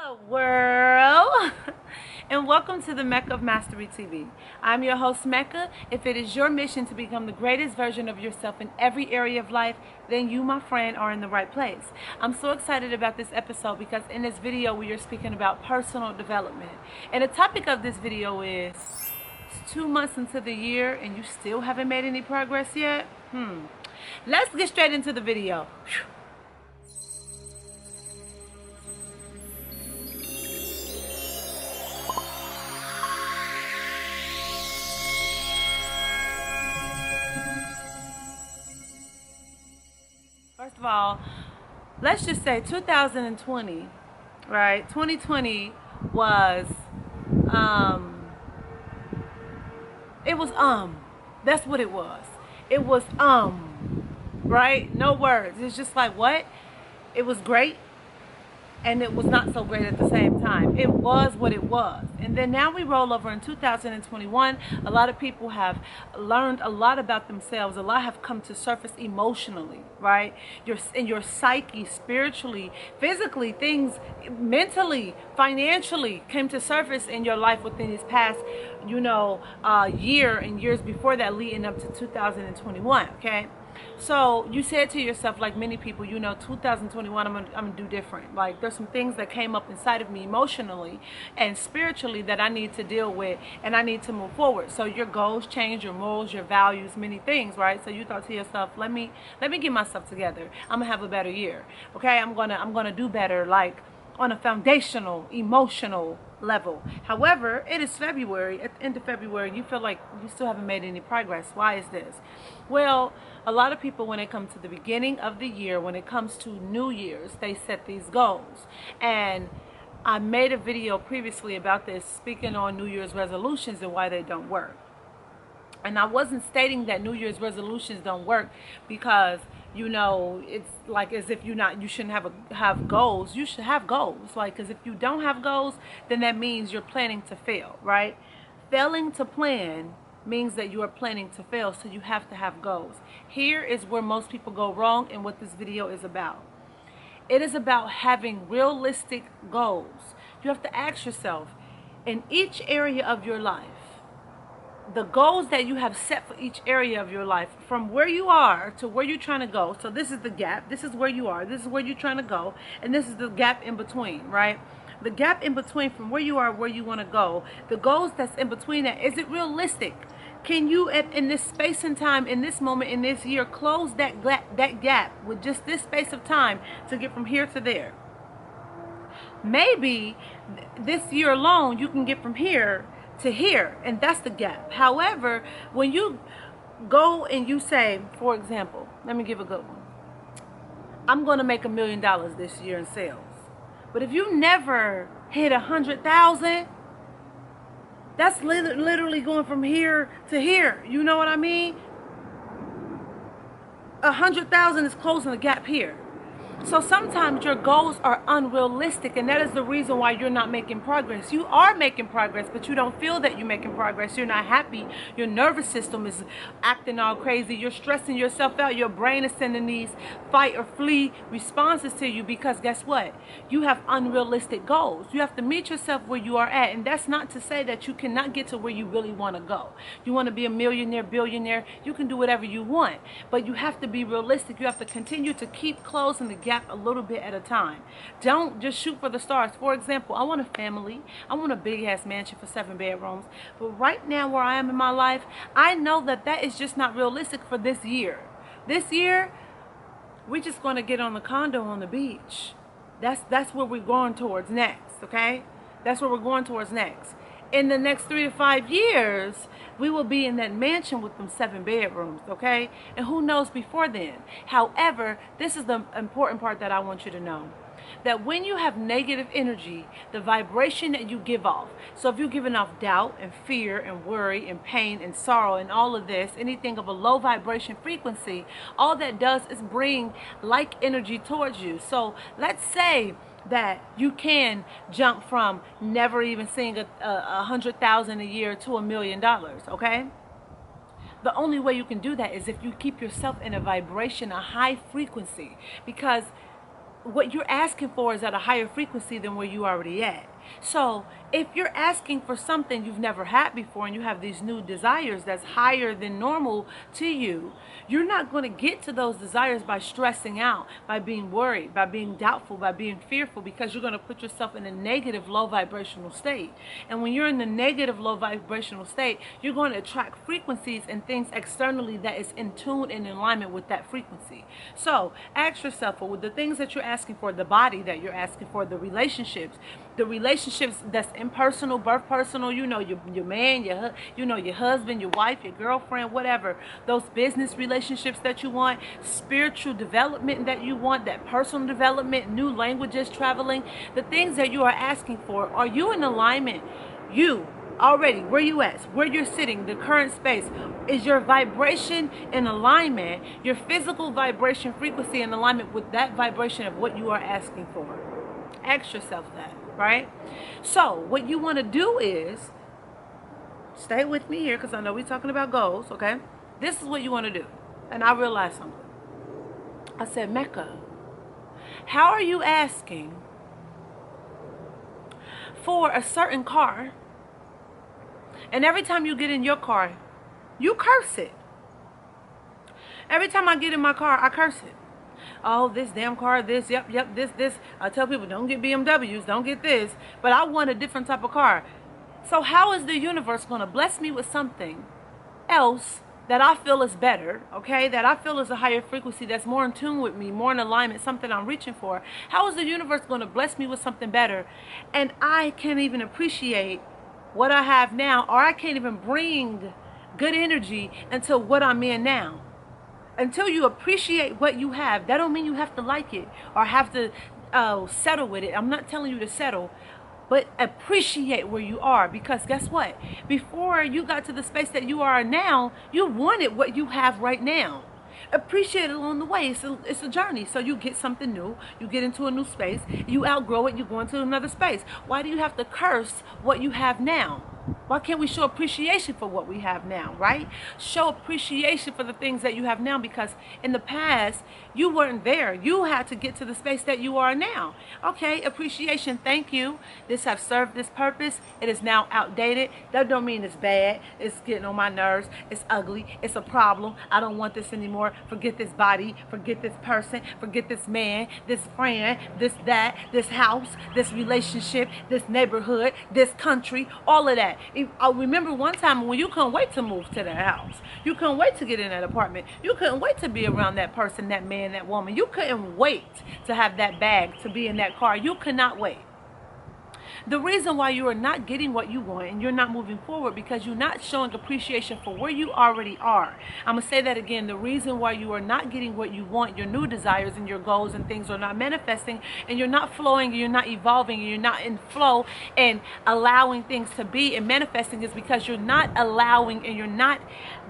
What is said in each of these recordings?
Hello world and welcome to the Mecca of Mastery TV. I'm your host Mecca. If it is your mission to become the greatest version of yourself in every area of life, then you, my friend, are in the right place. I'm so excited about this episode because in this video we are speaking about personal development. And the topic of this video is, it's 2 months into the year and you still haven't made any progress yet? Let's get straight into the video. First of all, let's just say 2020, right? 2020 was, it was, that's what it was. It was, right? No words. It's just like, what? It was great. And it was not so great at the same time. It was what it was. And then now we roll over in 2021. A lot of people have learned a lot about themselves. A lot have come to surface emotionally, right? In your psyche, spiritually, physically, things mentally, financially came to surface in your life within this past, year and years before that, leading up to 2021, okay? So you said to yourself, like many people, 2021, I'm gonna do different. Like there's some things that came up inside of me emotionally and spiritually that I need to deal with, and I need to move forward. So your goals change, your morals, your values, many things, right? So you thought to yourself, let me get myself together. I'm gonna have a better year. Okay, I'm gonna do better, like on a foundational, emotional level. However, it is February. At the end of February, you feel like you still haven't made any progress. Why is this? Well, a lot of people, when it comes to the beginning of the year, when it comes to New Year's, they set these goals. And I made a video previously about this, speaking on New Year's resolutions and why they don't work. And I wasn't stating that New Year's resolutions don't work because, it's like as if you shouldn't have goals. You should have goals. Like, because if you don't have goals, then that means you're planning to fail, right? Failing to plan means that you are planning to fail, so you have to have goals. Here is where most people go wrong and what this video is about. It is about having realistic goals. You have to ask yourself, in each area of your life, the goals that you have set for each area of your life, from where you are to where you're trying to go. So this is the gap. This is where you are. This is where you're trying to go. And this is the gap in between, right? The gap in between from where you are, where you want to go. The goals that's in between that, is it realistic? Can you, in this space and time, in this moment, in this year, close that gap with just this space of time to get from here to there? Maybe this year alone, you can get from here to here, and that's the gap. However, when you go and you say, for example, let me give a good one. I'm going to make $1 million this year in sales. But if you never hit 100,000, that's literally going from here to here. You know what I mean? 100,000 is closing the gap here. So sometimes your goals are unrealistic, and that is the reason why you're not making progress. You are making progress, but you don't feel that you're making progress. You're not happy. Your nervous system is acting all crazy. You're stressing yourself out. Your brain is sending these fight or flee responses to you because guess what? You have unrealistic goals. You have to meet yourself where you are at, and that's not to say that you cannot get to where you really want to go. You want to be a millionaire, billionaire, you can do whatever you want, but you have to be realistic. You have to continue to keep closing the gap a little bit at a time. Don't just shoot for the stars. For example, I want a family. I want a big ass mansion for 7 bedrooms. But right now where I am in my life, I know that that is just not realistic for this year. This year, we're just going to get on the condo on the beach. That's where we're going towards next, okay? That's where we're going towards next. In the next 3 to 5 years, we will be in that mansion with them 7 bedrooms, okay? And who knows before then? However, this is the important part that I want you to know. That when you have negative energy, the vibration that you give off, so if you're giving off doubt and fear and worry and pain and sorrow and all of this, anything of a low vibration frequency, all that does is bring like energy towards you. So let's say that you can jump from never even seeing 100,000 a year to $1 million, okay? The only way you can do that is if you keep yourself in a vibration, a high frequency, because what you're asking for is at a higher frequency than where you already at. So if you're asking for something you've never had before and you have these new desires that's higher than normal to you, you're not going to get to those desires by stressing out, by being worried, by being doubtful, by being fearful, because you're going to put yourself in a negative, low vibrational state. And when you're in the negative, low vibrational state, you're going to attract frequencies and things externally that is in tune and in alignment with that frequency. So ask yourself, with the things that you're asking for, the body that you're asking for, the relationships that's impersonal, birth personal, you know, your man, your husband, your wife, your girlfriend, whatever, those business relationships that you want, spiritual development that you want, that personal development, new languages, traveling, the things that you are asking for, are you in alignment? You already, where you at, where you're sitting, the current space, is your vibration in alignment, your physical vibration frequency in alignment with that vibration of what you are asking for? Ask yourself that, right? So what you want to do is, stay with me here because I know we're talking about goals, okay? This is what you want to do. And I realized something. I said, Mecca, how are you asking for a certain car, and every time you get in your car, you curse it? Every time I get in my car, I curse it. Oh, this damn car, this, yep, this. I tell people, don't get BMWs, don't get this, but I want a different type of car. So how is the universe going to bless me with something else that I feel is better, okay, that I feel is a higher frequency, that's more in tune with me, more in alignment, something I'm reaching for? How is the universe going to bless me with something better, and I can't even appreciate what I have now, or I can't even bring good energy into what I'm in now? Until you appreciate what you have, that don't mean you have to like it or have to settle with it. I'm not telling you to settle, but appreciate where you are, because guess what? Before you got to the space that you are now, you wanted what you have right now. Appreciate it along the way. It's a journey. So you get something new, you get into a new space, you outgrow it, you go into another space. Why do you have to curse what you have now? Why can't we show appreciation for what we have now, right? Show appreciation for the things that you have now, because in the past, you weren't there. You had to get to the space that you are now. Okay, appreciation, thank you. This has served this purpose. It is now outdated. That don't mean it's bad. It's getting on my nerves. It's ugly. It's a problem. I don't want this anymore. Forget this body. Forget this person. Forget this man, this friend, this, that, this house, this relationship, this neighborhood, this country, all of that. I remember one time when you couldn't wait to move to that house. You couldn't wait to get in that apartment. You couldn't wait to be around that person, that man, that woman. You couldn't wait to have that bag, to be in that car. You could not wait. The reason why you are not getting what you want and you're not moving forward, because you're not showing appreciation for where you already are. I'm going to say that again. The reason why you are not getting what you want, your new desires and your goals and things are not manifesting, and you're not flowing, and you're not evolving, and you're not in flow and allowing things to be and manifesting, is because you're not allowing and you're not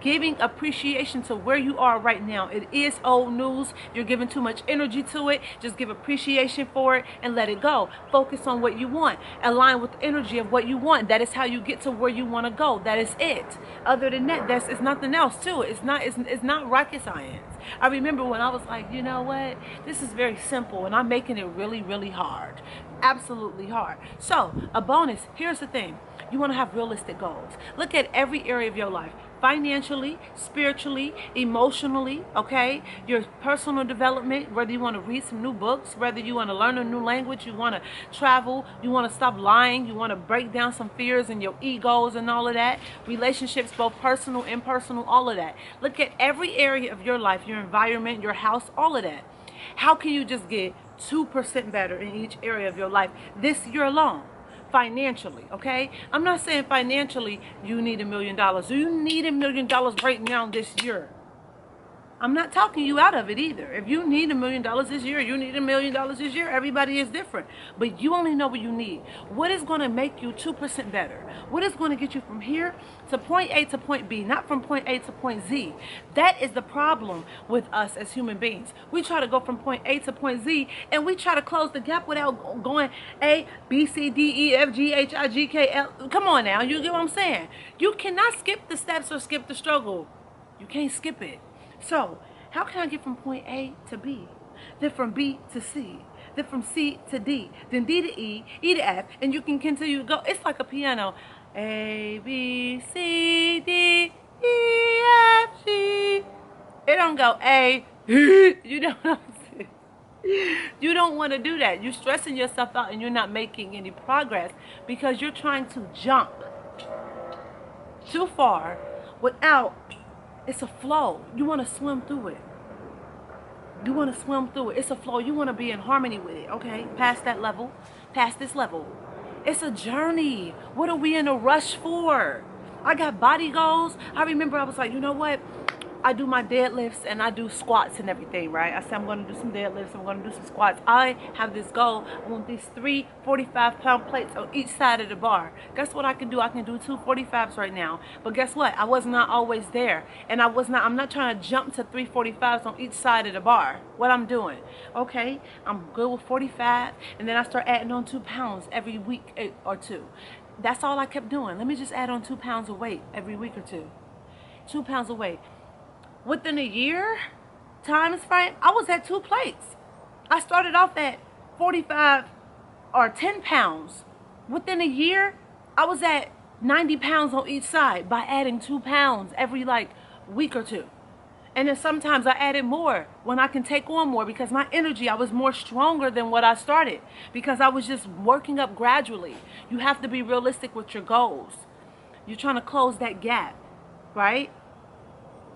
giving appreciation to where you are right now. It is old news. You're giving too much energy to it. Just give appreciation for it and let it go. Focus on what you want. Align with the energy of what you want. That is how you get to where you want to go. That is it. Other than that, it's nothing else to it. It's not rocket science. I remember when I was like, you know what? This is very simple, and I'm making it really, really hard. Absolutely hard. So, a bonus. Here's the thing. You want to have realistic goals. Look at every area of your life. Financially, spiritually, emotionally, okay? Your personal development, whether you want to read some new books, whether you want to learn a new language, you want to travel, you want to stop lying, you want to break down some fears and your egos and all of that. Relationships, both personal, impersonal, all of that. Look at every area of your life, your environment, your house, all of that. How can you just get 2% better in each area of your life this year alone? Financially, okay? I'm not saying financially you need $1 million. Do you need $1 million right now this year? I'm not talking you out of it either. If you need $1 million this year, you need $1 million this year. Everybody is different. But you only know what you need. What is going to make you 2% better? What is going to get you from here to point A to point B, not from point A to point Z? That is the problem with us as human beings. We try to go from point A to point Z, and we try to close the gap without going A, B, C, D, E, F, G, H, I, J, K, L. Come on now. You get what I'm saying? You cannot skip the steps or skip the struggle. You can't skip it. So, how can I get from point A to B, then from B to C, then from C to D, then D to E, E to F, and you can continue to go. It's like a piano. A, B, C, D, E, F, G. It don't go A, you don't you don't want to do that. You're stressing yourself out and you're not making any progress because you're trying to jump too far without, it's a flow. You want to swim through it. You want to swim through it. It's a flow. You want to be in harmony with it, okay? Past that level, past this level. It's a journey. What are we in a rush for? I got body goals. I remember I was like, you know what? I do my deadlifts and I do squats and everything, right? I said I'm going to do some deadlifts, I'm going to do some squats. I have this goal. I want these 3 45-pound plates on each side of the bar. Guess what I can do? I can do 2 45s right now. But guess what? I was not always there. And I'm not trying to jump to 3 45s on each side of the bar. What I'm doing. Okay, I'm good with 45. And then I start adding on 2 pounds every week or two. That's all I kept doing. Let me just add on 2 pounds of weight every week or two. 2 pounds of weight. Within a year time frame, I was at 2 plates. I started off at 45 or 10 pounds. Within a year, I was at 90 pounds on each side by adding 2 pounds every week or two. And then sometimes I added more when I can take on more because my energy, I was more stronger than what I started because I was just working up gradually. You have to be realistic with your goals. You're trying to close that gap, right?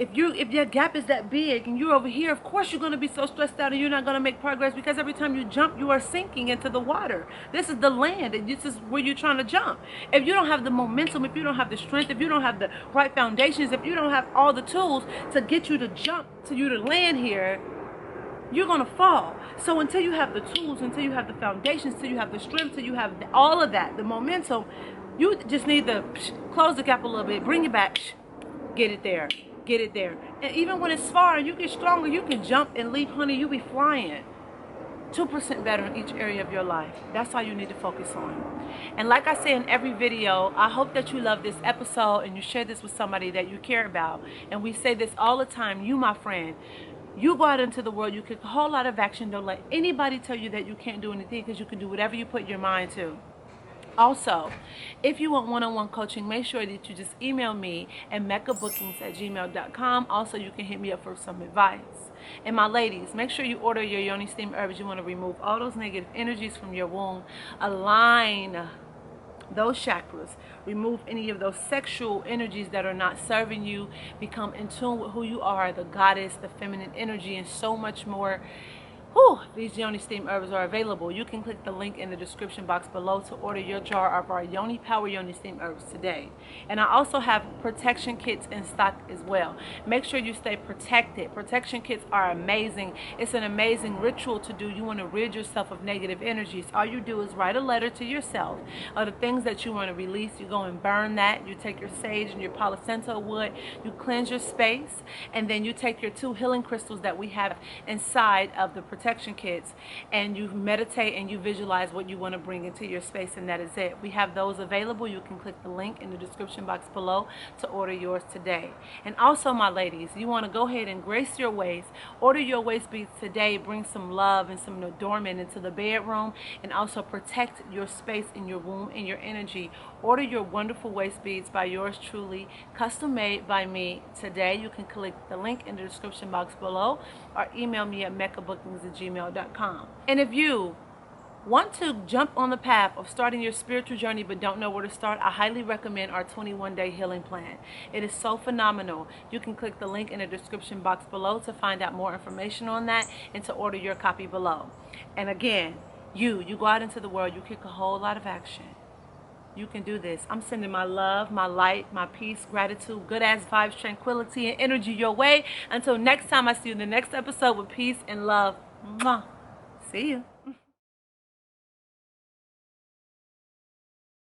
If your gap is that big and you're over here, of course you're going to be so stressed out and you're not going to make progress because every time you jump, you are sinking into the water. This is the land and this is where you're trying to jump. If you don't have the momentum, if you don't have the strength, if you don't have the right foundations, if you don't have all the tools to get you to jump, to you to land here, you're going to fall. So until you have the tools, until you have the foundations, until you have the strength, until you have all of that, the momentum, you just need to close the gap a little bit, bring it back, get it there. Get it there. And even when it's far and you get stronger, you can jump and leap, honey. You be flying 2% better in each area of your life. That's all you need to focus on. And like I say in every video, I hope that you love this episode and you share this with somebody that you care about. And we say this all the time. You, my friend, you go out into the world, you take a whole lot of action. Don't let anybody tell you that you can't do anything because you can do whatever you put your mind to. Also, if you want one-on-one coaching, make sure that you just email me at meccabookings@gmail.com. Also, you can hit me up for some advice. And my ladies, make sure you order your yoni steam herbs. You want to remove all those negative energies from your womb, align those chakras, remove any of those sexual energies that are not serving you, become in tune with who you are, the goddess, the feminine energy, and so much more. These yoni steam herbs are available. You can click the link in the description box below to order your jar of our yoni power yoni steam herbs today. And I also have protection kits in stock as well. Make sure you stay protected. Protection kits are amazing. It's an amazing ritual to do. You want to rid yourself of negative energies. All you do is write a letter to yourself of the things that you want to release. You go and burn that. You take your sage and your Palo Santo wood. You cleanse your space, and then you take your 2 healing crystals that we have inside of the protection kits, and you meditate and you visualize what you want to bring into your space, and that is it. We have those available. You can click the link in the description box below to order yours today. And also, my ladies, you want to go ahead and grace your waist. Order your waist beads today. Bring some love and some adornment into the bedroom, and also protect your space in your womb and your energy. Order your wonderful waist beads by yours truly, custom made by me today. You can click the link in the description box below or email me at meccabookings@gmail.com. And if you want to jump on the path of starting your spiritual journey but don't know where to start, I highly recommend our 21-day healing plan. It is so phenomenal. You can click the link in the description box below to find out more information on that and to order your copy below. And again, you go out into the world, you kick a whole lot of action. You can do this. I'm sending my love, my light, my peace, gratitude, good ass vibes, tranquility, and energy your way. Until next time, I see you in the next episode with peace and love. Mwah. See you.